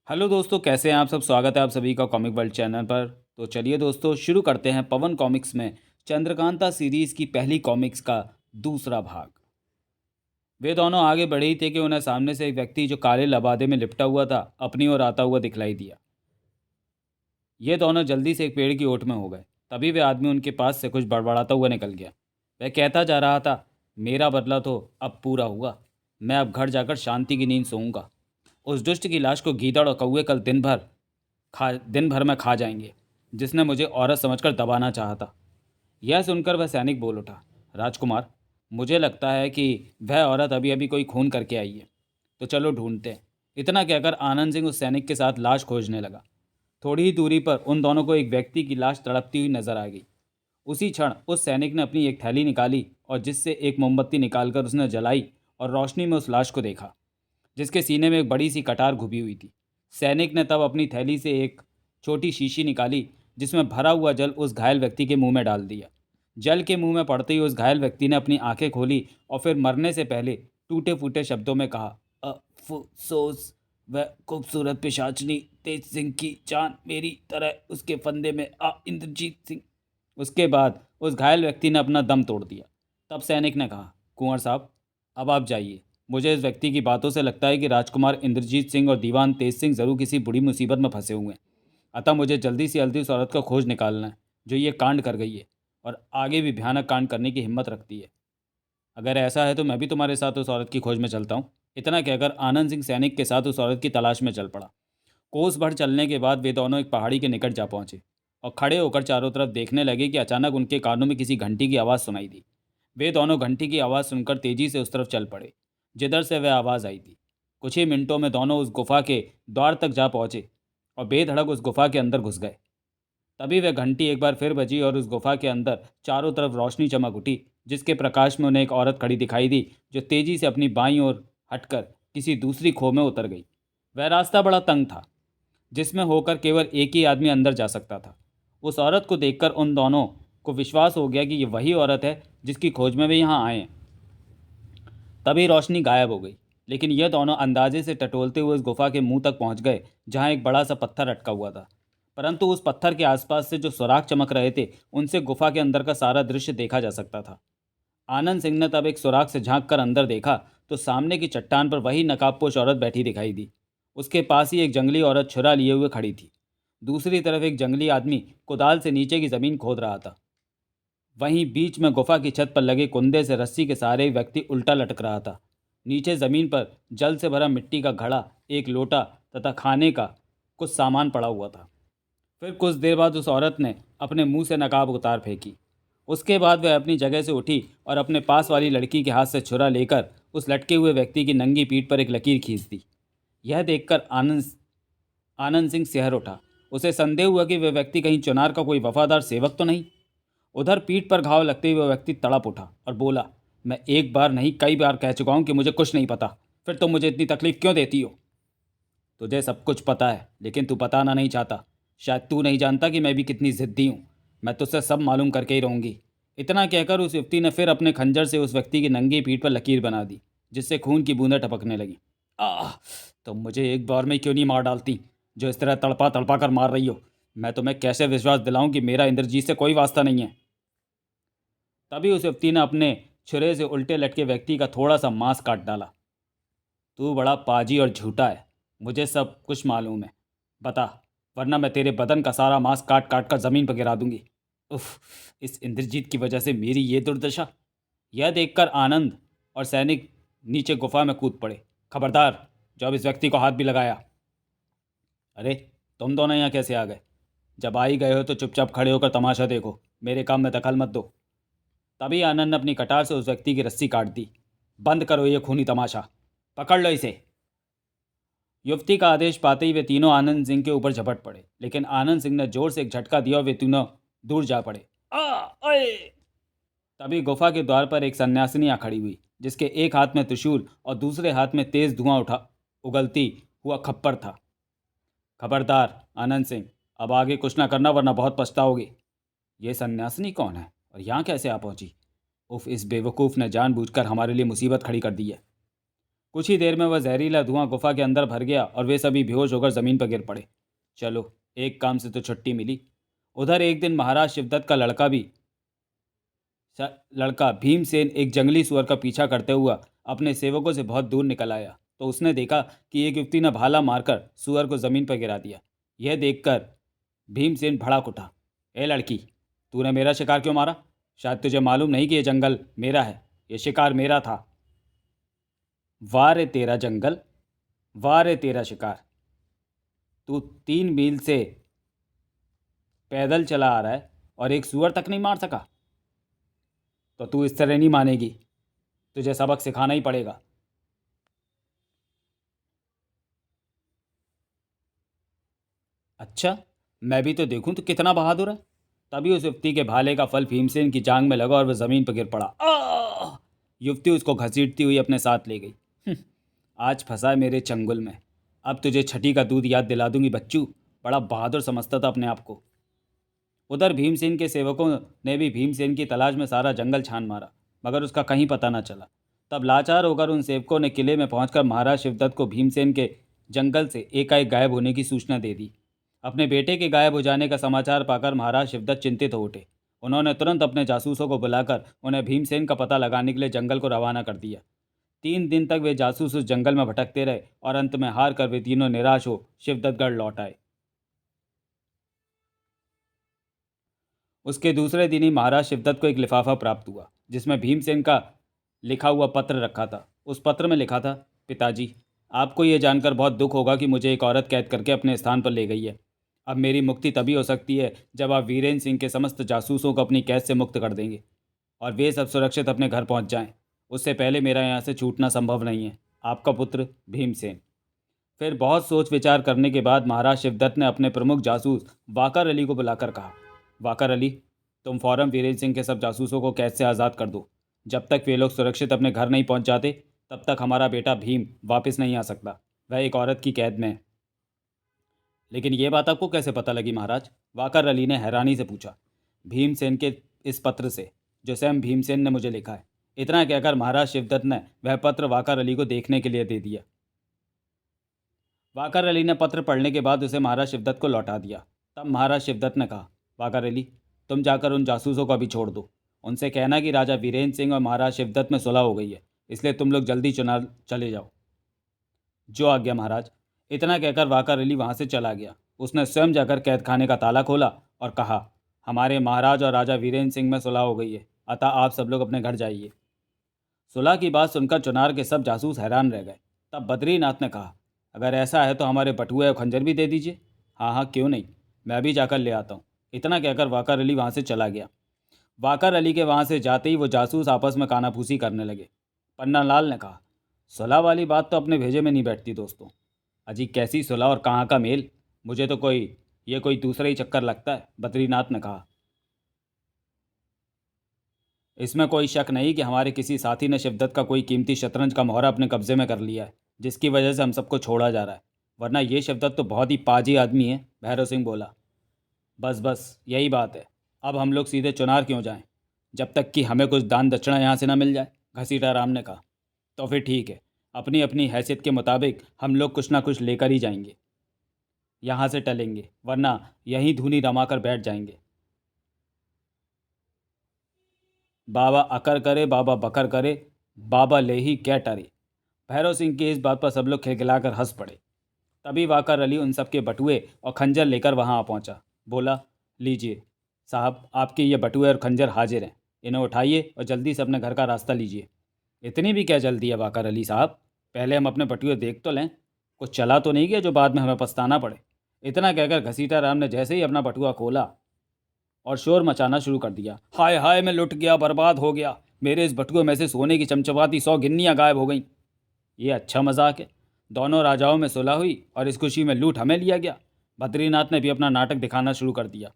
Hello दोस्तों, कैसे हैं आप सब। स्वागत है आप सभी का कॉमिक वर्ल्ड चैनल पर। तो चलिए दोस्तों, शुरू करते हैं पवन कॉमिक्स में चंद्रकांता सीरीज़ की पहली कॉमिक्स का दूसरा भाग। वे दोनों आगे बढ़े ही थे कि उन्हें सामने से एक व्यक्ति जो काले लबादे में लिपटा हुआ था अपनी ओर आता हुआ दिखलाई दिया। ये दोनों जल्दी से एक पेड़ की ओट में हो गए। तभी वे आदमी उनके पास से कुछ बड़बड़ाता हुआ निकल गया। वह कहता जा रहा था, मेरा बदला तो अब पूरा हुआ। मैं अब घर जाकर शांति की नींद सोऊंगा। उस दुष्ट की लाश को गीदड़ और कौवे कल दिन भर में खा जाएंगे, जिसने मुझे औरत समझकर दबाना चाहा था। यह सुनकर वह सैनिक बोल उठा, राजकुमार, मुझे लगता है कि वह औरत अभी अभी कोई खून करके आई है, तो चलो ढूंढते हैं। इतना कहकर आनंद सिंह उस सैनिक के साथ लाश खोजने लगा। थोड़ी ही दूरी पर उन दोनों को एक व्यक्ति की लाश तड़पती हुई नजर आ गई। उसी क्षण उस सैनिक ने अपनी एक थैली निकाली और जिससे एक मोमबत्ती निकालकर उसने जलाई और रोशनी में उस लाश को देखा, जिसके सीने में एक बड़ी सी कटार घुपी हुई थी। सैनिक ने तब अपनी थैली से एक छोटी शीशी निकाली, जिसमें भरा हुआ जल उस घायल व्यक्ति के मुंह में डाल दिया। जल के मुंह में पड़ते ही उस घायल व्यक्ति ने अपनी आंखें खोली और फिर मरने से पहले टूटे फूटे शब्दों में कहा, अफसोस, वह खूबसूरत पिशाचनी तेज सिंह की जान मेरी तरह उसके फंदे में आ इंद्रजीत सिंह। उसके बाद उस घायल व्यक्ति ने अपना दम तोड़ दिया। तब सैनिक ने कहा, कुंवर साहब, अब आप जाइए। मुझे इस व्यक्ति की बातों से लगता है कि राजकुमार इंद्रजीत सिंह और दीवान तेज सिंह जरूर किसी बुरी मुसीबत में फंसे हुए हैं। अतः मुझे जल्दी से जल्दी उस औरत का खोज निकालना है जो ये कांड कर गई है और आगे भी भयानक कांड करने की हिम्मत रखती है। अगर ऐसा है तो मैं भी तुम्हारे साथ उस औरत की खोज में चलता हूँ। इतना कहकर आनंद सिंह सैनिक के साथ उस औरत की तलाश में चल पड़ा। कोस भर चलने के बाद वे दोनों एक पहाड़ी के निकट जा पहुंचे और खड़े होकर चारों तरफ देखने लगे कि अचानक उनके कानों में किसी घंटी की आवाज़ सुनाई दी। वे दोनों घंटी की आवाज़ सुनकर तेजी से उस तरफ चल पड़े जिधर से वह आवाज़ आई थी। कुछ ही मिनटों में दोनों उस गुफा के द्वार तक जा पहुंचे और बेधड़क उस गुफा के अंदर घुस गए। तभी वह घंटी एक बार फिर बजी और उस गुफा के अंदर चारों तरफ रोशनी चमक उठी, जिसके प्रकाश में उन्हें एक औरत खड़ी दिखाई दी जो तेजी से अपनी बाईं ओर हटकर किसी दूसरी खो में उतर गई। वह रास्ता बड़ा तंग था, जिसमें होकर केवल एक ही आदमी अंदर जा सकता था। उस औरत को देखकर उन दोनों को विश्वास हो गया कि ये वही औरत है जिसकी खोज में वे यहाँ आए हैं। तभी रोशनी गायब हो गई, लेकिन यह दोनों अंदाजे से टटोलते हुए उस गुफा के मुंह तक पहुंच गए, जहां एक बड़ा सा पत्थर अटका हुआ था। परंतु उस पत्थर के आसपास से जो सुराख चमक रहे थे, उनसे गुफा के अंदर का सारा दृश्य देखा जा सकता था। आनंद सिंह ने तब एक सुराख से झांक कर अंदर देखा तो सामने की चट्टान पर वही नकाबपोश औरत बैठी दिखाई दी। उसके पास ही एक जंगली औरत छुरा लिए हुए खड़ी थी। दूसरी तरफ एक जंगली आदमी कुदाल से नीचे की जमीन खोद रहा था। वहीं बीच में गुफा की छत पर लगे कुंदे से रस्सी के सहारे एक व्यक्ति उल्टा लटक रहा था। नीचे जमीन पर जल से भरा मिट्टी का घड़ा, एक लोटा तथा खाने का कुछ सामान पड़ा हुआ था। फिर कुछ देर बाद उस औरत ने अपने मुंह से नकाब उतार फेंकी। उसके बाद वह अपनी जगह से उठी और अपने पास वाली लड़की के हाथ से छुरा लेकर उस लटके हुए व्यक्ति की नंगी पीठ पर एक लकीर खींच दी। यह देखकर आनंद आनंद सिंह सिहर उठा। उसे संदेह हुआ कि वह व्यक्ति कहीं चुनार का कोई वफादार सेवक तो नहीं। उधर पीठ पर घाव लगते ही वह व्यक्ति तड़प उठा और बोला, मैं एक बार नहीं कई बार कह चुका हूं कि मुझे कुछ नहीं पता, फिर तुम मुझे इतनी तकलीफ क्यों देती हो। तुझे सब कुछ पता है, लेकिन तू बताना नहीं चाहता। शायद तू नहीं जानता कि मैं भी कितनी जिद्दी हूँ। मैं तुझसे सब मालूम करके ही रहूंगी। इतना कहकर उस युवती ने फिर अपने खंजर से उस व्यक्ति की नंगी पीठ पर लकीर बना दी, जिससे खून की बूंदें टपकने लगी। आह, तुम मुझे एक बार में क्यों नहीं मार डालती, जो इस तरह तड़पा तड़पा कर मार रही हो। मैं तुम्हें कैसे विश्वास दिलाऊं कि मेरा इंद्रजीत से कोई वास्ता नहीं है। तभी उस युवती ने अपने छुरे से उल्टे लटके व्यक्ति का थोड़ा सा मांस काट डाला। तू बड़ा पाजी और झूठा है, मुझे सब कुछ मालूम है। बता, वरना मैं तेरे बदन का सारा मांस काट काट कर जमीन पर गिरा दूंगी। उफ, इस इंद्रजीत की वजह से मेरी ये दुर्दशा। यह देखकर आनंद और सैनिक नीचे गुफा में कूद पड़े। खबरदार, जो अब इस व्यक्ति को हाथ भी लगाया। अरे, तुम दोनों यहाँ कैसे आ गए। जब आ ही गए हो तो चुपचाप खड़े होकर तमाशा देखो, मेरे काम में दखल मत दो। तभी आनंद ने अपनी कटार से उस व्यक्ति की रस्सी काट दी। बंद करो ये खूनी तमाशा, पकड़ लो इसे। युवती का आदेश पाते ही वे तीनों आनंद सिंह के ऊपर झपट पड़े, लेकिन आनंद सिंह ने जोर से एक झटका दिया और वे तीनों दूर जा पड़े। ओए! तभी गुफा के द्वार पर एक सन्यासिनी आ खड़ी हुई, जिसके एक हाथ में त्रिशूल और दूसरे हाथ में तेज धुआं उगलती हुआ खप्पर था। खबरदार आनंद सिंह, अब आगे कुछ ना करना वरना बहुत पछताओगे। ये सन्यासिनी कौन है और यहाँ कैसे आ पहुंची। उफ, इस बेवकूफ़ ने जानबूझकर हमारे लिए मुसीबत खड़ी कर दी है। कुछ ही देर में वह जहरीला धुआं गुफा के अंदर भर गया और वे सभी बेहोश होकर ज़मीन पर गिर पड़े। चलो, एक काम से तो छुट्टी मिली। उधर एक दिन महाराज शिवदत्त का लड़का भीमसेन एक जंगली सुअर का पीछा करते हुआ अपने सेवकों से बहुत दूर निकल आया तो उसने देखा कि एक युवती ने भाला मारकर सुअर को ज़मीन पर गिरा दिया। यह देखकर भीमसेन भड़क उठा। ए लड़की, तूने मेरा शिकार क्यों मारा? शायद तुझे मालूम नहीं कि यह जंगल मेरा है, यह शिकार मेरा था। वाह रे तेरा जंगल, वाह रे तेरा शिकार। तू 3 मील से पैदल चला आ रहा है और एक सुअर तक नहीं मार सका? तो तू इस तरह नहीं मानेगी, तुझे सबक सिखाना ही पड़ेगा। अच्छा, मैं भी तो देखूं तो कितना बहादुर है। तभी उस युवती के भाले का फल भीमसेन की जांग में लगा और वह जमीन पर गिर पड़ा। युवती उसको घसीटती हुई अपने साथ ले गई। आज फंसा है मेरे चंगुल में। अब तुझे छठी का दूध याद दिला दूंगी बच्चू। बड़ा बहादुर समझता था अपने आप को। उधर भीमसेन के सेवकों ने भी भीमसेन की तलाश में सारा जंगल छान मारा, मगर उसका कहीं पता न चला। तब लाचार होकर उन सेवकों ने किले में पहुंचकर महाराज शिवदत्त को भीमसेन के जंगल से एकाएक गायब होने की सूचना दे दी। अपने बेटे के गायब हो जाने का समाचार पाकर महाराज शिवदत्त चिंतित हो उठे। उन्होंने तुरंत अपने जासूसों को बुलाकर उन्हें भीमसेन का पता लगाने के लिए जंगल को रवाना कर दिया। 3 दिन तक वे जासूस उस जंगल में भटकते रहे और अंत में हार कर वे तीनों निराश हो शिवदत्तगढ़ लौट आए। उसके दूसरे दिन ही महाराज शिवदत्त को एक लिफाफा प्राप्त हुआ जिसमें भीमसेन का लिखा हुआ पत्र रखा था। उस पत्र में लिखा था, पिताजी, आपको ये जानकर बहुत दुख होगा कि मुझे एक औरत कैद करके अपने स्थान पर ले गई है। अब मेरी मुक्ति तभी हो सकती है जब आप वीरेंद्र सिंह के समस्त जासूसों को अपनी कैद से मुक्त कर देंगे और वे सब सुरक्षित अपने घर पहुंच जाएं। उससे पहले मेरा यहाँ से छूटना संभव नहीं है। आपका पुत्र भीमसेन। फिर बहुत सोच विचार करने के बाद महाराज शिवदत्त ने अपने प्रमुख जासूस वाकर अली को बुलाकर कहा, वाकर अली, तुम फौरन वीरेंद्र सिंह के सब जासूसों को कैद से आज़ाद कर दो। जब तक वे लोग सुरक्षित अपने घर नहीं पहुंच जाते तब तक हमारा बेटा भीम वापस नहीं आ सकता। वह एक औरत की कैद में है। लेकिन ये बात आपको कैसे पता लगी महाराज? वाकर अली ने हैरानी से पूछा। भीमसेन के इस पत्र से, जो स्वयं भीमसेन ने मुझे लिखा है। इतना कहकर महाराज शिवदत्त ने वह पत्र वाकर अली को देखने के लिए दे दिया। वाकर अली ने पत्र पढ़ने के बाद उसे महाराज शिवदत्त को लौटा दिया। तब महाराज शिवदत्त ने कहा, वाकर अली, तुम जाकर उन जासूसों को अभी छोड़ दो। उनसे कहना कि राजा वीरेंद्र सिंह और महाराज शिवदत्त में सुलह हो गई है, इसलिए तुम लोग जल्दी चुनार चले जाओ। जो आज्ञा महाराज। इतना कहकर वाकर अली वहाँ से चला गया। उसने स्वयं जाकर कैद खाने का ताला खोला और कहा, हमारे महाराज और राजा वीरेंद्र सिंह में सुलह हो गई है, अतः आप सब लोग अपने घर जाइए। सुलह की बात सुनकर चुनार के सब जासूस हैरान रह गए। तब बद्रीनाथ ने कहा, अगर ऐसा है तो हमारे बटुए और खंजर भी दे दीजिए। हाँ हाँ, क्यों नहीं, मैं भी जाकर ले आता हूँ। इतना कहकर वाकर अली वहाँ से चला गया। वाकर अली के वहाँ से जाते ही वो जासूस आपस में कानाफूसी करने लगे। पन्नालाल ने कहा, सुलह वाली बात तो अपने भेजे में नहीं बैठती दोस्तों। अजी कैसी सुलह और कहाँ का मेल? मुझे तो कोई दूसरा ही चक्कर लगता है। बद्रीनाथ ने कहा, इसमें कोई शक नहीं कि हमारे किसी साथी ने शिवदत्त का कोई कीमती शतरंज का मोहरा अपने कब्जे में कर लिया है, जिसकी वजह से हम सबको छोड़ा जा रहा है। वरना ये शिवदत्त तो बहुत ही पाजी आदमी है। भैरव सिंह बोला। बस बस यही बात है। अब हम लोग सीधे चुनार क्यों जाएं, जब तक कि हमें कुछ दान दक्षिणा यहाँ से ना मिल जाए, घसीटा राम ने कहा। तो फिर ठीक है, अपनी अपनी हैसियत के मुताबिक हम लोग कुछ ना कुछ लेकर ही जाएंगे। यहाँ से टलेंगे, वरना यहीं धूनी रमा कर बैठ जाएंगे। बाबा अकर करे, बाबा बकर करे, बाबा ले ही क्या टरे। भैरव सिंह की इस बात पर सब लोग खिलखिलाकर हंस पड़े। तभी वाकर अली उन सबके बटुए और खंजर लेकर वहाँ आ पहुँचा। बोला, लीजिए साहब, आपके ये बटुए और खंजर हाजिर हैं। इन्हें उठाइए और जल्दी से अपने घर का रास्ता लीजिए। इतनी भी क्या जल्दी है वाकर अली साहब? पहले हम अपने बटुए देख तो लें, कुछ चला तो नहीं गया जो बाद में हमें पछताना पड़े। इतना कहकर घसीटा राम ने जैसे ही अपना बटुआ खोला और शोर मचाना शुरू कर दिया। हाय हाय, मैं लुट गया, बर्बाद हो गया। मेरे इस बटुए में से सोने की चमचमाती 100 गिन्नियाँ गायब हो गईं। ये अच्छा मजाक है। दोनों राजाओं में सुलह हुई और इस खुशी में लूट हमें लिया गया। बद्रीनाथ ने भी अपना नाटक दिखाना शुरू कर दिया।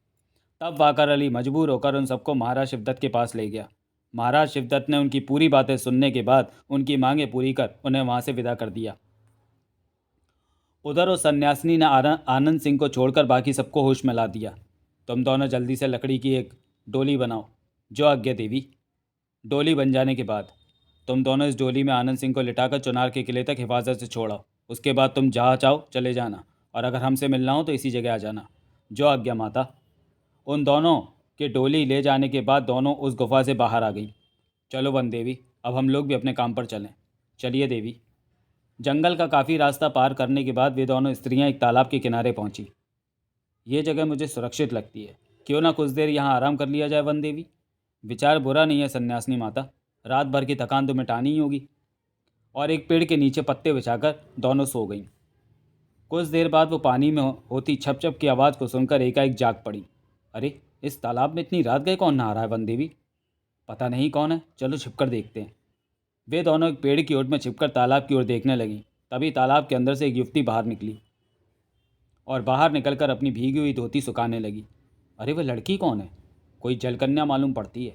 तब वाकर अली मजबूर होकर उन सबको महाराज शिवदत्त के पास ले गया। महाराज शिवदत्त ने उनकी पूरी बातें सुनने के बाद उनकी मांगें पूरी कर उन्हें वहाँ से विदा कर दिया। उधर उस सन्यासिनी ने आनंद सिंह को छोड़कर बाकी सबको होश में ला दिया। तुम दोनों जल्दी से लकड़ी की एक डोली बनाओ। जो आज्ञा देवी। डोली बन जाने के बाद तुम दोनों इस डोली में आनंद सिंह को लिटाकर चुनार के किले तक हिफाजत से छोड़ो। उसके बाद तुम जहाँ चाहो चले जाना, और अगर हमसे मिलना हो तो इसी जगह आ जाना। जो आज्ञा माता। उन दोनों के डोली ले जाने के बाद दोनों उस गुफा से बाहर आ गई। चलो वन देवी, अब हम लोग भी अपने काम पर चलें। चलिए देवी। जंगल का काफ़ी रास्ता पार करने के बाद वे दोनों स्त्रियां एक तालाब के किनारे पहुंची। ये जगह मुझे सुरक्षित लगती है, क्यों ना कुछ देर यहाँ आराम कर लिया जाए वन देवी। विचार बुरा नहीं है सन्यासिनी माता, रात भर की थकान तो मिटानी ही होगी। और एक पेड़ के नीचे पत्ते बिछाकर दोनों सो गईं। कुछ देर बाद वो पानी में होती छप छप की आवाज़ को सुनकर एकाएक जाग पड़ी। अरे, इस तालाब में इतनी रात गए कौन नहा रहा है वन देवी? पता नहीं कौन है, चलो छिपकर देखते हैं। वे दोनों एक पेड़ की ओट में छिपकर तालाब की ओर देखने लगीं। तभी तालाब के अंदर से एक युवती बाहर निकली और बाहर निकलकर अपनी भीगी हुई धोती सुखाने लगी। अरे, वह लड़की कौन है? कोई जलकन्या मालूम पड़ती है।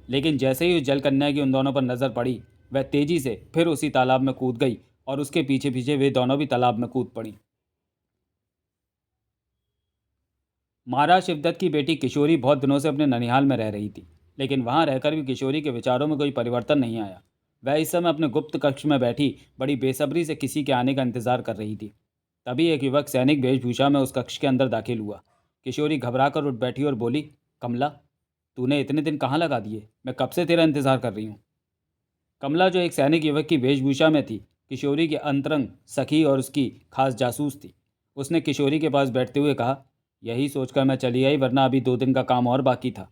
लेकिन जैसे ही उस जलकन्या की उन दोनों पर नज़र पड़ी, वह तेजी से फिर उसी तालाब में कूद गई और उसके पीछे पीछे वे दोनों भी तालाब में कूद पड़ी। महाराज शिवदत्त की बेटी किशोरी बहुत दिनों से अपने ननिहाल में रह रही थी, लेकिन वहां रहकर भी किशोरी के विचारों में कोई परिवर्तन नहीं आया। वह इस समय अपने गुप्त कक्ष में बैठी बड़ी बेसब्री से किसी के आने का इंतजार कर रही थी। तभी एक युवक सैनिक वेशभूषा में उस कक्ष के अंदर दाखिल हुआ। किशोरी घबराकर उठ बैठी और बोली, कमला, तूने इतने दिन कहाँ लगा दिए? मैं कब से तेरा इंतजार कर रही हूँ। कमला, जो एक सैनिक युवक की वेशभूषा में थी, किशोरी की अंतरंग सखी और उसकी खास जासूस थी। उसने किशोरी के पास बैठते हुए कहा, यही सोचकर मैं चली आई, वरना अभी 2 दिन का काम और बाकी था।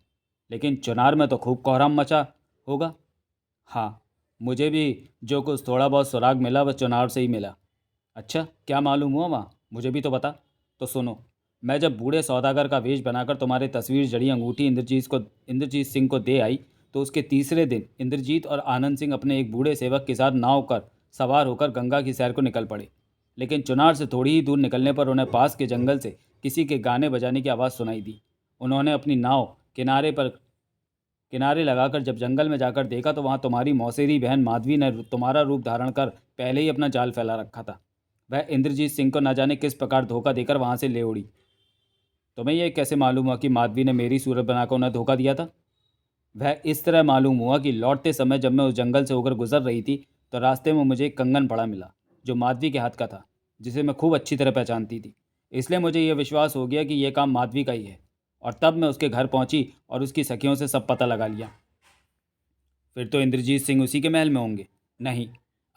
लेकिन चुनार में तो खूब कोहराम मचा होगा। हाँ, मुझे भी जो कुछ थोड़ा बहुत सुराग मिला वह चुनार से ही मिला। अच्छा, क्या मालूम हुआ वहाँ? मुझे भी तो बता। तो सुनो, मैं जब बूढ़े सौदागर का वेश बनाकर तुम्हारे तस्वीर जड़ी अंगूठी इंद्रजीत सिंह को दे आई, तो उसके तीसरे दिन इंद्रजीत और आनंद सिंह अपने एक बूढ़े सेवक के साथ नाव कर सवार होकर गंगा की सैर को निकल पड़े। लेकिन चुनार से थोड़ी ही दूर निकलने पर उन्हें पास के जंगल से किसी के गाने बजाने की आवाज़ सुनाई दी। उन्होंने अपनी नाव किनारे लगाकर जब जंगल में जाकर देखा तो वहाँ तुम्हारी मौसेरी बहन माधवी ने तुम्हारा रूप धारण कर पहले ही अपना जाल फैला रखा था। वह इंद्रजीत सिंह को न जाने किस प्रकार धोखा देकर वहाँ से ले उड़ी। तुम्हें यह कैसे मालूम हुआ कि माधवी ने मेरी सूरत बनाकर उन्हें धोखा दिया था? वह इस तरह मालूम हुआ कि लौटते समय जब मैं उस जंगल से होकर गुजर रही थी तो रास्ते में मुझे एक कंगन पड़ा मिला, जो माधवी के हाथ का था, जिसे मैं खूब अच्छी तरह पहचानती थी। इसलिए मुझे यह विश्वास हो गया कि यह काम माधवी का ही है, और तब मैं उसके घर पहुंची और उसकी सखियों से सब पता लगा लिया। फिर तो इंद्रजीत सिंह उसी के महल में होंगे। नहीं,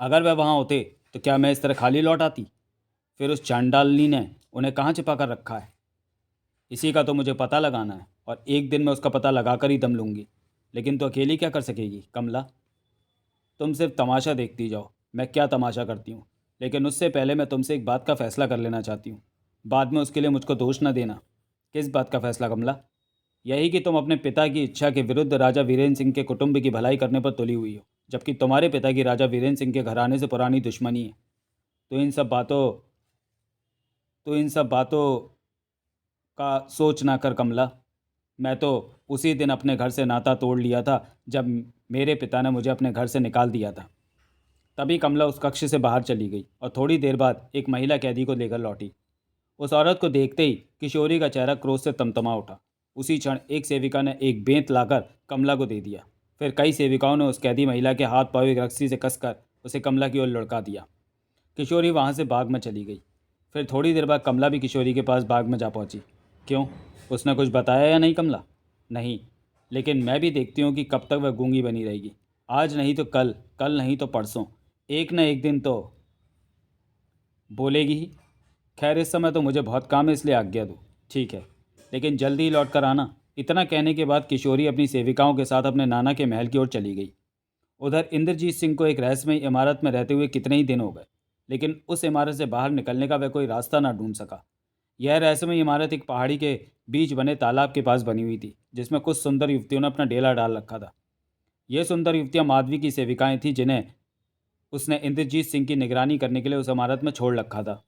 अगर वह वहाँ होते तो क्या मैं इस तरह खाली लौट आती? फिर उस चांडालनी ने उन्हें कहाँ छिपा कर रखा है, इसी का तो मुझे पता लगाना है, और एक दिन मैं उसका पता लगाकर ही दम लूँगी। लेकिन तो अकेली क्या कर सकेगी कमला? तुम सिर्फ तमाशा देखती जाओ, मैं क्या तमाशा करती हूँ। लेकिन उससे पहले मैं तुमसे एक बात का फैसला कर लेना चाहती हूँ। बाद में उसके लिए मुझको दोष न देना। किस बात का फैसला कमला? यही कि तुम अपने पिता की इच्छा के विरुद्ध राजा वीरेंद्र सिंह के कुटुंब की भलाई करने पर तुली हुई हो, जबकि तुम्हारे पिता की राजा वीरेंद्र सिंह के घराने से पुरानी दुश्मनी है। तो इन सब बातों तो इन सब बातों का सोच ना कर कमला। मैं तो उसी दिन अपने घर से नाता तोड़ लिया था जब मेरे पिता ने मुझे अपने घर से निकाल दिया था। तभी कमला उस कक्ष से बाहर चली गई और थोड़ी देर बाद एक महिला कैदी को लेकर लौटी। उस औरत को देखते ही किशोरी का चेहरा क्रोध से तमतमा उठा। उसी क्षण एक सेविका ने एक बेंत लाकर कमला को दे दिया। फिर कई सेविकाओं ने उस कैदी महिला के हाथ पाँव एक रस्सी से कसकर उसे कमला की ओर लुढ़का दिया। किशोरी वहाँ से बाग में चली गई। फिर थोड़ी देर बाद कमला भी किशोरी के पास बाग में जा पहुँची। क्यों, उसने कुछ बताया या नहीं कमला? नहीं, लेकिन मैं भी देखती हूँ कि कब तक वह गूंगी बनी रहेगी। आज नहीं तो कल, कल नहीं तो परसों, एक न एक दिन तो बोलेगी ही। खैर, इस समय तो मुझे बहुत काम है, इसलिए आज्ञा दो। ठीक है, लेकिन जल्दी ही लौट कर आना। इतना कहने के बाद किशोरी अपनी सेविकाओं के साथ अपने नाना के महल की ओर चली गई। उधर इंद्रजीत सिंह को एक रहस्यमय इमारत में रहते हुए कितने ही दिन हो गए, लेकिन उस इमारत से बाहर निकलने का वह कोई रास्ता ना ढूंढ सका। यह रहस्यमय इमारत एक पहाड़ी के बीच बने तालाब के पास बनी हुई थी, जिसमें कुछ सुंदर युवतियों ने अपना डेला डाल रखा था। ये सुंदर युवतियां माधवी की सेविकाएं थीं, जिन्हें उसने इंद्रजीत सिंह की निगरानी करने के लिए उस इमारत में छोड़ रखा था।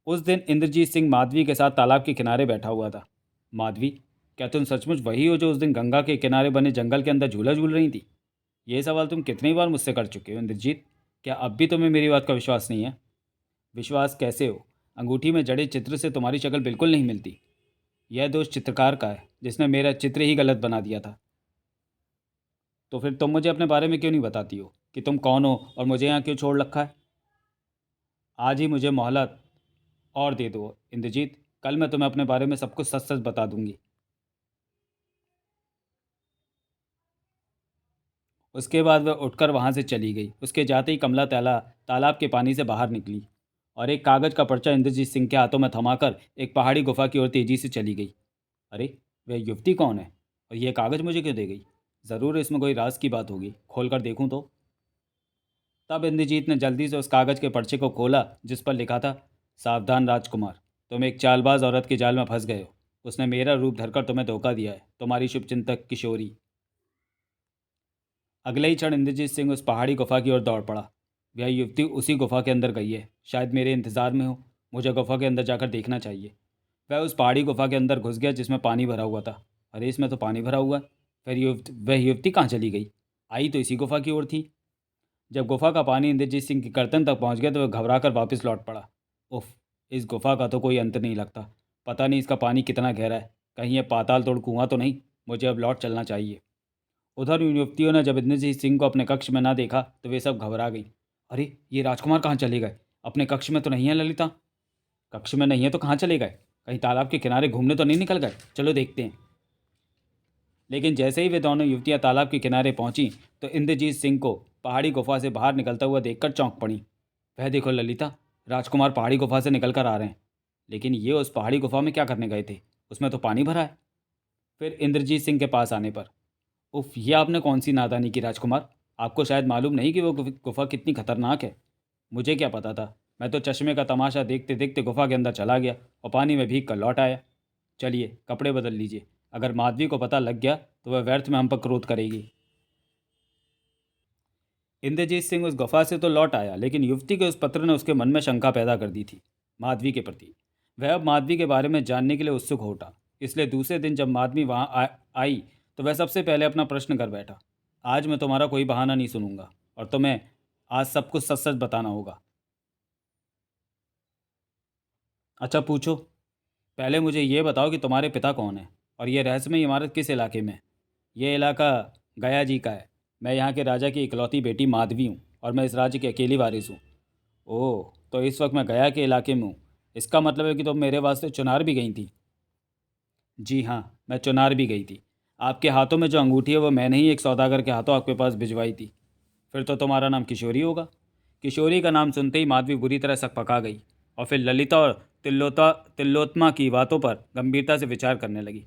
उस दिन इंद्रजीत सिंह माधवी के साथ तालाब के किनारे बैठा हुआ था। माधवी, क्या तुम सचमुच वही हो जो उस दिन गंगा के किनारे बने जंगल के अंदर झूला झूल रही थी? ये सवाल तुम कितनी बार मुझसे कर चुके हो इंद्रजीत। क्या अब भी तुम्हें मेरी बात का विश्वास नहीं है? विश्वास कैसे हो? अंगूठी में जड़े चित्र से तुम्हारी शक्ल बिल्कुल नहीं मिलती। यह दोष चित्रकार का है, जिसने मेरा चित्र ही गलत बना दिया था। तो फिर तुम मुझे अपने बारे में क्यों नहीं बताती हो कि तुम कौन हो और मुझे यहाँ क्यों छोड़ रखा है? आज ही मुझे मोहलत और दे दो इंद्रजीत, कल मैं तुम्हें अपने बारे में सब कुछ सच सच बता दूंगी। उसके बाद वह उठकर वहाँ से चली गई। उसके जाते ही कमला तालाब के पानी से बाहर निकली और एक कागज का पर्चा इंद्रजीत सिंह के हाथों में थमाकर एक पहाड़ी गुफा की ओर तेजी से चली गई। अरे, वह युवती कौन है और यह कागज मुझे क्यों दे गई? ज़रूर इसमें कोई राज की बात होगी, खोल कर देखूं तो। तब इंद्रजीत ने जल्दी से उस कागज के पर्चे को खोला जिस पर लिखा था, सावधान राजकुमार, तुम एक चालबाज औरत के जाल में फंस गए हो। उसने मेरा रूप धरकर तुम्हें धोखा दिया है। तुम्हारी शुभचिंतक किशोरी। अगले ही क्षण इंद्रजीत सिंह उस पहाड़ी गुफा की ओर दौड़ पड़ा। वह युवती उसी गुफा के अंदर गई है, शायद मेरे इंतजार में हो। मुझे गुफा के अंदर जाकर देखना चाहिए। वह उस पहाड़ी गुफा के अंदर घुस गया जिसमें पानी भरा हुआ था। अरे, इसमें तो पानी भरा हुआ है। फिर वह युवती कहाँ चली गई? आई तो इसी गुफा की ओर थी। जब गुफा का पानी इंद्रजीत सिंह की गर्दन तक पहुंच गया तो वह घबरा कर वापस लौट पड़ा। उफ, इस गुफा का तो कोई अंत नहीं लगता। पता नहीं इसका पानी कितना गहरा है। कहीं यह पाताल तोड़ कुआं तो नहीं? मुझे अब लौट चलना चाहिए। उधर उन युवतियों ने जब इंद्रजीत सिंह को अपने कक्ष में ना देखा तो वे सब घबरा गई। अरे, ये राजकुमार कहाँ चले गए? अपने कक्ष में तो नहीं है ललिता। कक्ष में नहीं है तो कहाँ चले गए? कहीं तालाब के किनारे घूमने तो नहीं निकल गए? चलो देखते हैं। लेकिन जैसे ही वे दोनों युवतियां तालाब के किनारे पहुंची तो इंद्रजीत सिंह को पहाड़ी गुफा से बाहर निकलता हुआ देखकर चौंक पड़ी। वह देखो ललिता, राजकुमार पहाड़ी गुफा से निकल कर आ रहे हैं। लेकिन ये उस पहाड़ी गुफा में क्या करने गए थे? उसमें तो पानी भरा है। फिर इंद्रजीत सिंह के पास आने पर, उफ, ये आपने कौन सी नादानी की राजकुमार? आपको शायद मालूम नहीं कि वो गुफा कितनी खतरनाक है। मुझे क्या पता था? मैं तो चश्मे का तमाशा देखते देखते गुफा के अंदर चला गया और पानी में भीग कर लौट आया। चलिए कपड़े बदल लीजिए। अगर माधवी को पता लग गया तो वह व्यर्थ में हम पर क्रोध करेगी। इंद्रजीत सिंह उस गुफा से तो लौट आया, लेकिन युवती के उस पत्र ने उसके मन में शंका पैदा कर दी थी माधवी के प्रति। वह अब माधवी के बारे में जानने के लिए उत्सुक हो उठा। इसलिए दूसरे दिन जब माधवी वहाँ आई तो वह सबसे पहले अपना प्रश्न कर बैठा। आज मैं तुम्हारा कोई बहाना नहीं सुनूंगा और तुम्हें आज सब कुछ सच सच बताना होगा। अच्छा, पूछो। पहले मुझे ये बताओ कि तुम्हारे पिता कौन है और ये रहस्यमय इमारत किस इलाके में है? ये इलाका गया जी का है। मैं यहाँ के राजा की इकलौती बेटी माधवी हूँ और मैं इस राज्य की अकेली वारिस हूँ। ओह, तो इस वक्त मैं गया के इलाके में हूँ। इसका मतलब है कि तुम मेरे वास्ते चुनार भी गई थी? जी हाँ, मैं चुनार भी गई थी। आपके हाथों में जो अंगूठी है वो मैंने ही एक सौदागर के हाथों आपके पास भिजवाई थी। फिर तो तुम्हारा नाम किशोरी होगा। किशोरी का नाम सुनते ही माधवी बुरी तरह सकपका गई और फिर ललिता और तिल्लोत्मा की बातों पर गंभीरता से विचार करने लगी।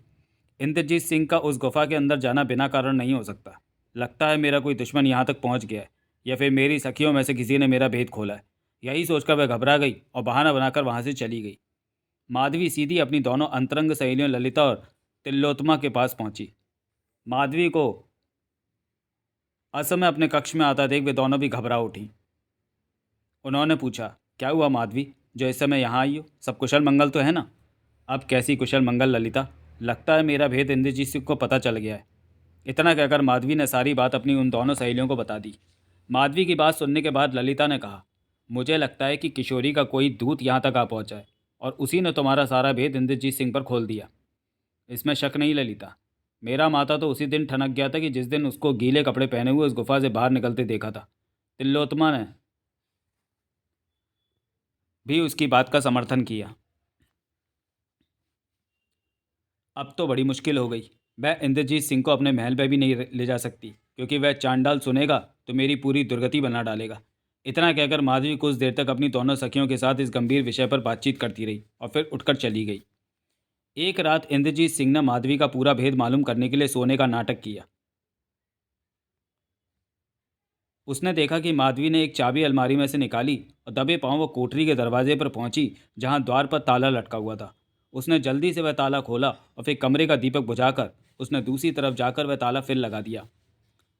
इंद्रजीत सिंह का उस गुफा के अंदर जाना बिना कारण नहीं हो सकता। लगता है मेरा कोई दुश्मन यहाँ तक पहुँच गया है या फिर मेरी सखियों में से किसी ने मेरा भेद खोला है। यही सोचकर वह घबरा गई और बहाना बनाकर वहाँ से चली गई। माधवी सीधी अपनी दोनों अंतरंग सहेलियों ललिता और तिल्लोत्मा के पास पहुंची। माधवी को असमय अपने कक्ष में आता देख वे दोनों भी घबरा उठी। उन्होंने पूछा, क्या हुआ माधवी, जो इस समय यहाँ आई हो? सब कुशल मंगल तो है ना? अब कैसी कुशल मंगल ललिता, लगता है मेरा भेद इंद्रजीत सिंह को पता चल गया है। इतना कहकर माधवी ने सारी बात अपनी उन दोनों सहेलियों को बता दी। माधवी की बात सुनने के बाद ललिता ने कहा, मुझे लगता है कि किशोरी का कोई दूत यहाँ तक आ पहुँचा है और उसी ने तुम्हारा सारा भेद इंद्रजीत सिंह पर खोल दिया। इसमें शक नहीं ललिता। मेरा माता तो उसी दिन ठनक गया था कि जिस दिन उसको गीले कपड़े पहने हुए उस गुफा से बाहर निकलते देखा था। तिल्लोत्मा ने भी उसकी बात का समर्थन किया। अब तो बड़ी मुश्किल हो गई। वह इंद्रजीत सिंह को अपने महल पर भी नहीं ले जा सकती क्योंकि वह चांडाल सुनेगा तो मेरी पूरी दुर्गति बना डालेगा। इतना कहकर माधवी कुछ देर तक अपनी दोनों सखियों के साथ इस गंभीर विषय पर बातचीत करती रही और फिर उठकर चली गई। एक रात इंद्रजीत सिंह ने माधवी का पूरा भेद मालूम करने के लिए सोने का नाटक किया। उसने देखा कि माधवी ने एक चाबी अलमारी में से निकाली और दबे पांव वो कोठरी के दरवाजे पर पहुंची जहां द्वार पर ताला लटका हुआ था। उसने जल्दी से वह ताला खोला और फिर कमरे का दीपक बुझाकर उसने दूसरी तरफ जाकर वह ताला फिर लगा दिया।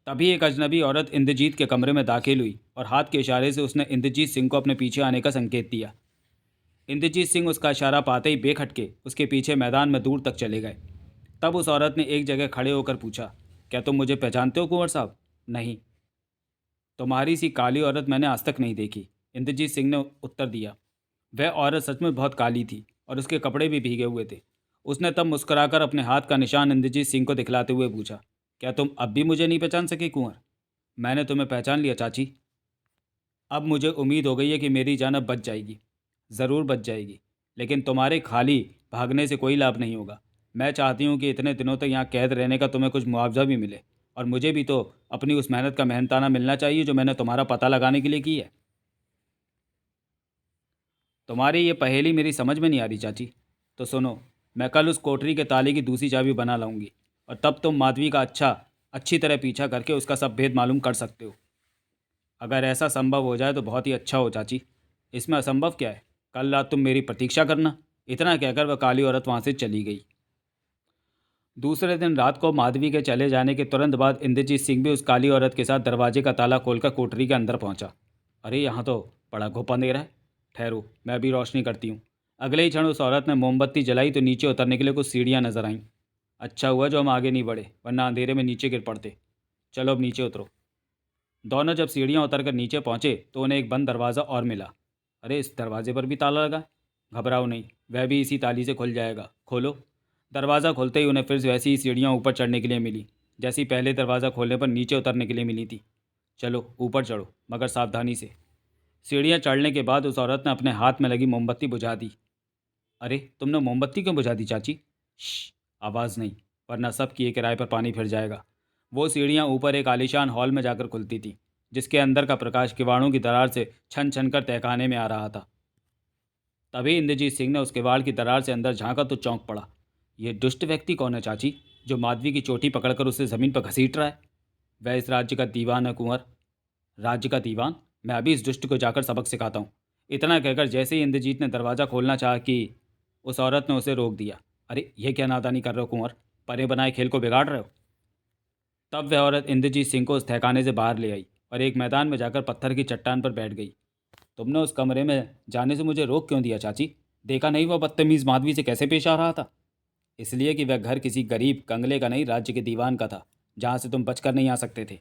तभी एक अजनबी औरत इंद्रजीत के कमरे में दाखिल हुई और हाथ के इशारे से उसने इंद्रजीत सिंह को अपने पीछे आने का संकेत दिया। इंद्रजीत सिंह उसका इशारा पाते ही बेखटके उसके पीछे मैदान में दूर तक चले गए। तब उस औरत ने एक जगह खड़े होकर पूछा, क्या तुम मुझे पहचानते हो कुंवर साहब? नहीं, तुम्हारी सी काली औरत मैंने आज तक नहीं देखी, इंद्रजीत सिंह ने उत्तर दिया। वह औरत सच में बहुत काली थी और उसके कपड़े भी भीगे हुए थे। उसने तब मुस्कुराकर अपने हाथ का निशान इंद्रजीत सिंह को दिखलाते हुए पूछा, क्या तुम अब भी मुझे नहीं पहचान सके कुंवर? मैंने तुम्हें पहचान लिया चाची। अब मुझे उम्मीद हो गई है कि मेरी जान अब बच जाएगी। ज़रूर बच जाएगी, लेकिन तुम्हारे खाली भागने से कोई लाभ नहीं होगा। मैं चाहती हूँ कि इतने दिनों तक यहाँ कैद रहने का तुम्हें कुछ मुआवजा भी मिले, और मुझे भी तो अपनी उस मेहनत का मेहनताना मिलना चाहिए जो मैंने तुम्हारा पता लगाने के लिए की है। तुम्हारी ये पहेली मेरी समझ में नहीं आ रही चाची। तो सुनो, मैं कल उस कोठरी के ताले की दूसरी चाबी बना लाऊंगी, और तब तुम माधवी का अच्छी तरह पीछा करके उसका सब भेद मालूम कर सकते हो। अगर ऐसा संभव हो जाए तो बहुत ही अच्छा हो चाची। इसमें असंभव क्या है? कल रात तुम मेरी प्रतीक्षा करना। इतना कहकर वह काली औरत वहाँ से चली गई। दूसरे दिन रात को माधवी के चले जाने के तुरंत बाद इंद्रजीत सिंह भी उस काली औरत के साथ दरवाजे का ताला खोलकर कोठरी के अंदर पहुंचा। अरे यहाँ तो बड़ा घोपा अंधेरा है। ठहरो, मैं अभी रोशनी करती हूँ। अगले ही क्षण उस औरत ने मोमबत्ती जलाई तो नीचे उतरने के लिए कुछ सीढ़ियाँ नजर आईं। अच्छा हुआ जो हम आगे नहीं बढ़े, वरना अंधेरे में नीचे गिर पड़ते। चलो अब नीचे उतरो। दोनों जब सीढ़ियाँ उतरकर नीचे पहुँचे तो उन्हें एक बंद दरवाज़ा और मिला। अरे, इस दरवाजे पर भी ताला लगा है। घबराओ नहीं, वह भी इसी ताली से खुल जाएगा। खोलो। दरवाज़ा खोलते ही उन्हें फिर से वैसी ही सीढ़ियाँ ऊपर चढ़ने के लिए मिली, जैसी पहले दरवाज़ा खोलने पर नीचे उतरने के लिए मिली थी। चलो ऊपर चढ़ो, मगर सावधानी से। सीढ़ियाँ चढ़ने के बाद उस औरत ने अपने हाथ में लगी मोमबत्ती बुझा दी। अरे, तुमने मोमबत्ती क्यों बुझा दी चाची? आवाज़ नहीं, वरना सब किए किराए पर पानी फिर जाएगा। वो सीढ़ियाँ ऊपर एक आलीशान हॉल में जाकर खुलती थी, जिसके अंदर का प्रकाश किवाड़ों की दरार से छन छन कर तहखाने में आ रहा था। तभी इंद्रजीत सिंह ने उस किवाड़ की दरार से अंदर झांका तो चौंक पड़ा। ये दुष्ट व्यक्ति कौन है चाची, जो माधवी की चोटी पकड़कर उसे ज़मीन पर घसीट रहा है? वह इस राज्य का दीवान है कुंवर। राज्य का दीवान? मैं अभी इस दुष्ट को जाकर सबक सिखाता हूँ। इतना कहकर जैसे ही इंद्रजीत ने दरवाज़ा खोलना चाहा कि उस औरत ने उसे रोक दिया। अरे, ये क्या नादानी कर रहे हो कुंवर? परे बनाए खेल को बिगाड़ रहे हो। तब वह औरत इंद्रजीत सिंह को उस तहखाने से बाहर ले आई और एक मैदान में जाकर पत्थर की चट्टान पर बैठ गई। तुमने उस कमरे में जाने से मुझे रोक क्यों दिया चाची? देखा नहीं वह बदतमीज़ माधवी से कैसे पेश आ रहा था? इसलिए कि वह घर किसी गरीब कंगले का नहीं, राज्य के दीवान का था, जहां से तुम बचकर नहीं आ सकते थे।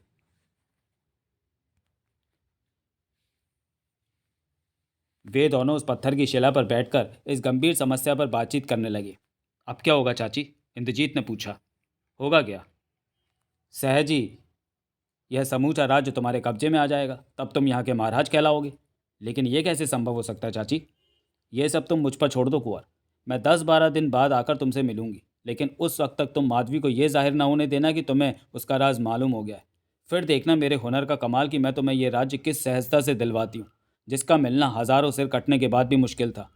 वे दोनों उस पत्थर की शिला पर बैठकर इस गंभीर समस्या पर बातचीत करने लगे। अब क्या होगा चाची? इंद्रजीत ने पूछा। होगा क्या? सहज ही यह समूचा राज्य तुम्हारे कब्जे में आ जाएगा, तब तुम यहाँ के महाराज कहलाओगे। लेकिन यह कैसे संभव हो सकता है चाची? ये सब तुम मुझ पर छोड़ दो कुंवर। मैं 10-12 दिन बाद आकर तुमसे मिलूंगी, लेकिन उस वक्त तक तुम माधवी को यह जाहिर ना होने देना कि तुम्हें उसका राज मालूम हो गया है। फिर देखना मेरे हुनर का कमाल कि मैं तुम्हें यह राज्य किस सहजता से दिलवाती हूँ, जिसका मिलना हजारों सिर कटने के बाद भी मुश्किल था।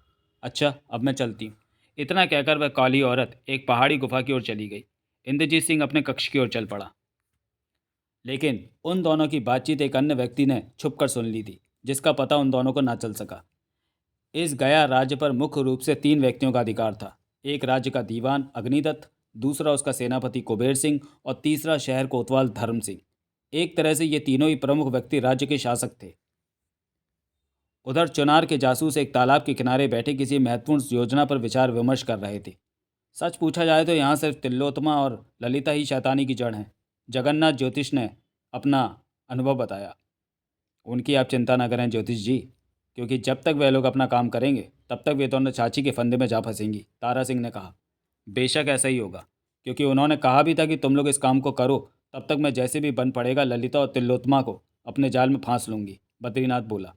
अच्छा, अब मैं चलती हूँ। इतना कहकर वह काली औरत एक पहाड़ी गुफा की ओर चली गई। इंद्रजीत सिंह अपने कक्ष की ओर चल पड़ा। लेकिन उन दोनों की बातचीत एक अन्य व्यक्ति ने छुप कर सुन ली थी, जिसका पता उन दोनों को ना चल सका। इस गया राज्य पर मुख्य रूप से 3 व्यक्तियों का अधिकार था। एक राज्य का दीवान अग्निदत्त, दूसरा उसका सेनापति कुबेर सिंह, और तीसरा शहर कोतवाल धर्म सिंह। एक तरह से ये तीनों ही प्रमुख व्यक्ति राज्य के शासक थे। उधर चुनार के जासूस एक तालाब के किनारे बैठे किसी महत्वपूर्ण योजना पर विचार विमर्श कर रहे थे। सच पूछा जाए तो यहाँ सिर्फ तिलोत्तमा और ललिता ही शैतानी की जड़ हैं। जगन्नाथ ज्योतिष ने अपना अनुभव बताया। उनकी आप चिंता ना करें ज्योतिष जी, क्योंकि जब तक वे लोग अपना काम करेंगे तब तक वे दोनों चाची के फंदे में जा फंसेंगी, तारा सिंह ने कहा। बेशक ऐसा ही होगा, क्योंकि उन्होंने कहा भी था कि तुम लोग इस काम को करो, तब तक मैं जैसे भी बन पड़ेगा ललिता और तिलोत्तमा को अपने जाल में फांस लूंगी, बद्रीनाथ बोला।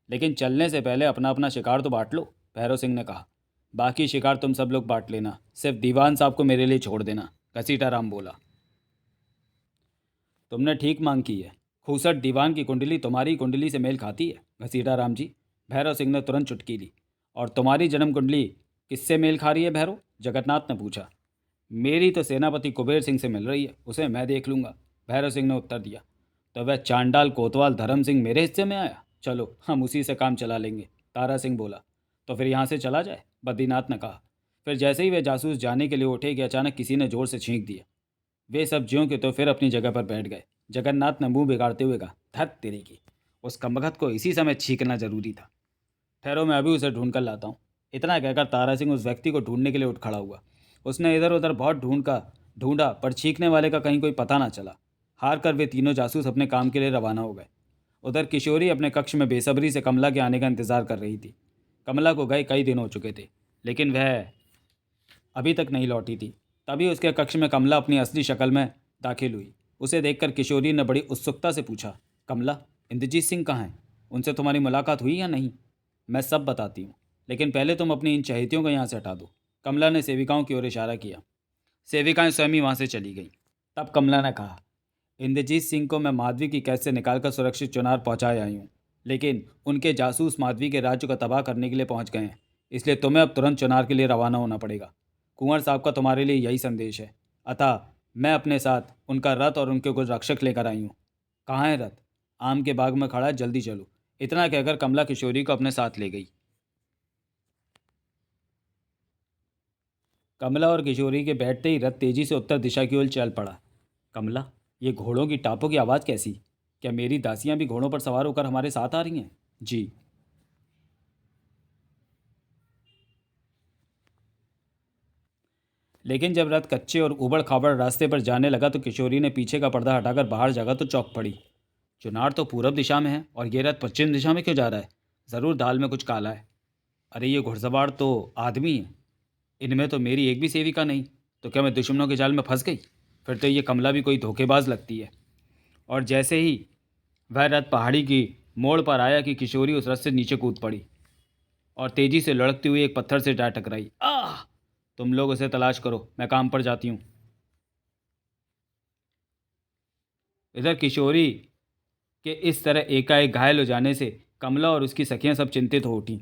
लेकिन चलने से पहले अपना अपना शिकार तो बांट लो, भैरव सिंह ने कहा। बाकी शिकार तुम सब लोग बांट लेना, सिर्फ दीवान साहब को मेरे लिए छोड़ देना, घसीटा राम बोला। तुमने ठीक मांग की है। खूसट दीवान की कुंडली तुम्हारी कुंडली से मेल खाती है घसीटा राम जी, भैरव सिंह ने तुरंत चुटकी ली। और तुम्हारी जन्म कुंडली किससे मेल खा रही है भैरव? जगन्नाथ ने पूछा। मेरी तो सेनापति कुबेर सिंह से मिल रही है, उसे मैं देख लूँगा, भैरव सिंह ने उत्तर दिया। तो वह चांडाल कोतवाल धर्म सिंह मेरे हिस्से में आया? चलो हम उसी से काम चला लेंगे, तारा सिंह बोला। तो फिर यहाँ से चला जाए, बद्रीनाथ ने कहा। फिर जैसे ही वे जासूस जाने के लिए उठे कि अचानक किसी ने जोर से छींक दिया। वे सब ज्यों के तो फिर अपनी जगह पर बैठ गए। जगन्नाथ ने मुंह बिगाड़ते हुए कहा, धत तेरी की, उस कमबख्त को इसी समय छींकना जरूरी था। ठहरो, मैं अभी उसे ढूंढ कर लाता हूँ। इतना कहकर तारा सिंह उस व्यक्ति को ढूंढने के लिए उठ खड़ा हुआ। उसने इधर उधर बहुत ढूंढा, पर छींकने वाले का कहीं कोई पता ना चला। हार कर वे तीनों जासूस अपने काम के लिए रवाना हो गए। उधर किशोरी अपने कक्ष में बेसब्री से कमला के आने का इंतजार कर रही थी। कमला को गए कई दिन हो चुके थे, लेकिन वह अभी तक नहीं लौटी थी। तभी उसके कक्ष में कमला अपनी असली शक्ल में दाखिल हुई। उसे देखकर किशोरी ने बड़ी उत्सुकता से पूछा, कमला, इंद्रजीत सिंह कहाँ हैं? उनसे तुम्हारी मुलाकात हुई या नहीं? मैं सब बताती हूँ, लेकिन पहले तुम अपनी इन चहेतियों को यहाँ से हटा दो। कमला ने सेविकाओं की ओर इशारा किया। सेविकाएं स्वयं ही वहाँ से चली गईं। तब कमला ने कहा, इंद्रजीत सिंह को मैं माधवी की कैद से निकालकर सुरक्षित चुनार पहुँचाए आई हूँ, लेकिन उनके जासूस माधवी के राज्य को तबाह करने के लिए पहुँच गए हैं। इसलिए तुम्हें अब तुरंत चुनार के लिए रवाना होना पड़ेगा। कुंवर साहब का तुम्हारे लिए यही संदेश है। अतः मैं अपने साथ उनका रथ और उनके कुछ रक्षक लेकर आई हूँ। कहाँ है रथ? आम के बाग में खड़ा है, जल्दी चलो। इतना कहकर कमला किशोरी को अपने साथ ले गई। कमला और किशोरी के बैठते ही रथ तेजी से उत्तर दिशा की ओर चल पड़ा। कमला, ये घोड़ों की टापों की आवाज़ कैसी? क्या मेरी दासियां भी घोड़ों पर सवार होकर हमारे साथ आ रही हैं? जी। लेकिन जब रथ कच्चे और उबड़ खाबड़ रास्ते पर जाने लगा तो किशोरी ने पीछे का पर्दा हटाकर बाहर झाँका तो चौंक पड़ी। चुनार तो पूरब दिशा में है और ये रथ पश्चिम दिशा में क्यों जा रहा है? ज़रूर दाल में कुछ काला है। अरे ये घुड़सवार तो आदमी है, इनमें तो मेरी एक भी सेविका नहीं। तो क्या मैं दुश्मनों के जाल में फंस गई? फिर तो ये कमला भी कोई धोखेबाज लगती है। और जैसे ही वह रथ पहाड़ी की मोड़ पर आया कि किशोरी उस रथ से नीचे कूद पड़ी और तेजी से लुढ़कती हुई एक पत्थर से जा टकराई। आह! तुम लोग उसे तलाश करो, मैं काम पर जाती हूँ। इधर किशोरी के इस तरह एकाएक घायल हो जाने से कमला और उसकी सखियां सब चिंतित हो उठीं।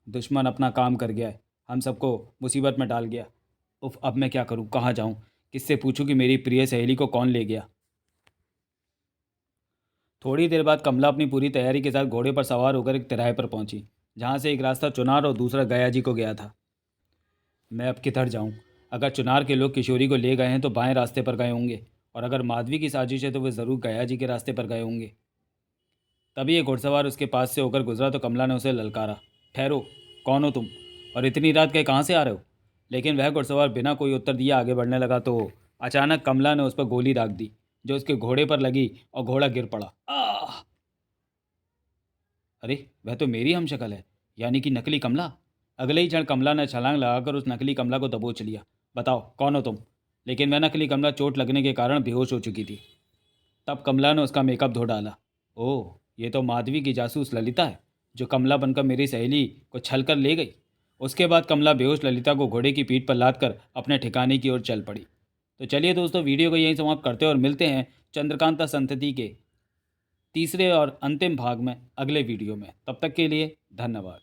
दुश्मन अपना काम कर गया है, हम सबको मुसीबत में डाल गया। उफ, अब मैं क्या करूं, कहाँ जाऊं, किससे पूछूं कि मेरी प्रिय सहेली को कौन ले गया? थोड़ी देर बाद कमला अपनी पूरी तैयारी के साथ घोड़े पर सवार होकर एक तिराहे पर पहुंची, जहां से एक रास्ता चुनार और दूसरा गया जी को गया था। मैं अब किधर जाऊं? अगर चुनार के लोग किशोरी को ले गए हैं तो बाएं रास्ते पर गए होंगे, और अगर माधवी की साजिश है तो वे ज़रूर गया जी के रास्ते पर गए होंगे। तभी एक घुड़सवार उसके पास से होकर गुजरा तो कमला ने उसे ललकारा, ठहरो, कौन हो तुम? और इतनी रात के कहाँ से आ रहे हो? लेकिन वह घुड़सवार बिना कोई उत्तर दिए आगे बढ़ने लगा तो अचानक कमला ने उस पर गोली दाग दी, जो उसके घोड़े पर लगी और घोड़ा गिर पड़ा। आह! अरे वह तो मेरी हमशक्ल है, यानी कि नकली कमला। अगले ही क्षण कमला ने छलांग लगाकर उस नकली कमला को दबोच लिया। बताओ, कौन हो तुम? लेकिन वह नकली कमला चोट लगने के कारण बेहोश हो चुकी थी। तब कमला ने उसका मेकअप धो डाला। ओह, ये तो माधवी की जासूस ललिता है, जो कमला बनकर मेरी सहेली को छल कर ले गई। उसके बाद कमला बेहोश ललिता को घोड़े की पीठ पर लाद कर अपने ठिकाने की ओर चल पड़ी। तो चलिए दोस्तों, वीडियो को यहीं समाप्त करते हैं और मिलते हैं चंद्रकांता संतति के तीसरे और अंतिम भाग में अगले वीडियो में। तब तक के लिए धन्यवाद।